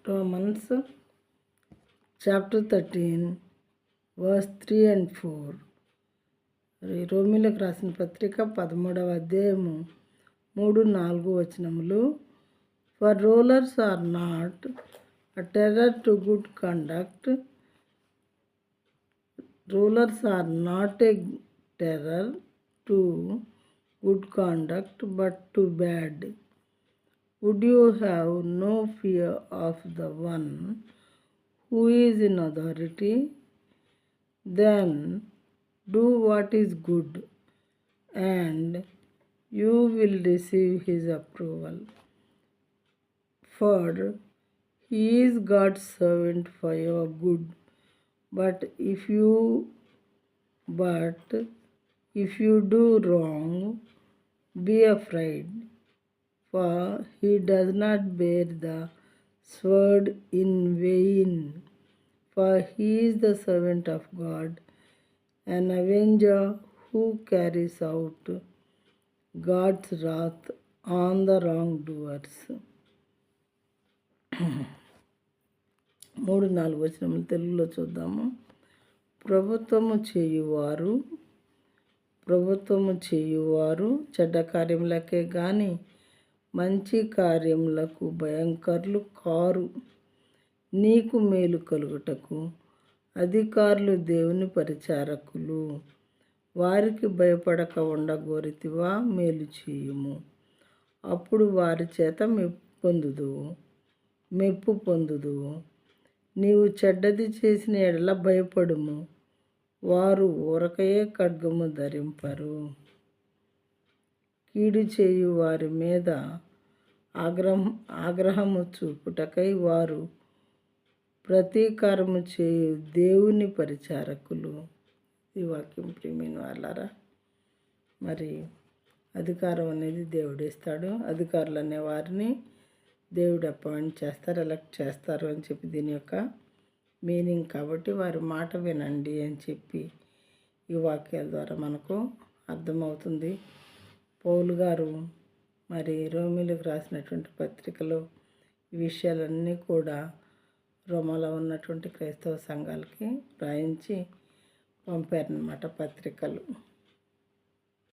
Romans chapter 13 verse 3 and 4. రోమిలకు రాసిన పత్రిక 13వ అధ్యాయము 3-4 వచనములు. For rulers are not a terror to good conduct. Rulers are not a terror to good conduct, but to bad. Would you have no fear of the one who is in authority? Then do what is good, and you will receive his approval. For he is God's servant for your good. But if you do wrong, be afraid, for he does not bear the sword in vain. For he is the servant of God, an avenger who carries out God's wrath on the wrongdoers. 3-4 వచనములు తెలుగులో చూద్దాము. ప్రభుత్వము చేయువారు చెడ్డ కార్యములకే గాని మంచి కార్యములకు భయంకరులు car. నీకు మేలు కలుగుటకు అధికారులు దేవుని పరిచారకులు. వారికి భయపడక ఉండగోరితివా? మేలు చేయుము, అప్పుడు వారి చేత మెప్పు పొందుదువు. నీవు చెడ్డది చేసిన ఎడల భయపడుము, వారు ఊరకయే ఖడ్గము ధరింపరు. కీడు చేయు వారి మీద ఆగ్రహము చూపుటకై వారు ప్రతీకారము చేయు దేవుని పరిచారకులు. ఈ వాక్యం ప్రియమైన వాళ్ళారా, మరి అధికారం అనేది దేవుడు ఇస్తాడు. అధికారులు అనే వారిని దేవుడు అపాయింట్ చేస్తారు, ఎలక్ట్ చేస్తారు అని చెప్పి దీని యొక్క మీనింగ్. కాబట్టి వారి మాట వినండి అని చెప్పి ఈ వాక్యాల ద్వారా మనకు అర్థమవుతుంది. పౌలు గారు మరి రోమిలకు రాసినటువంటి పత్రికలో ఈ విషయాలన్నీ కూడా రోమాలో ఉన్నటువంటి క్రైస్తవ సంఘాలకి రాయించి పంపారనమాట పత్రికలు.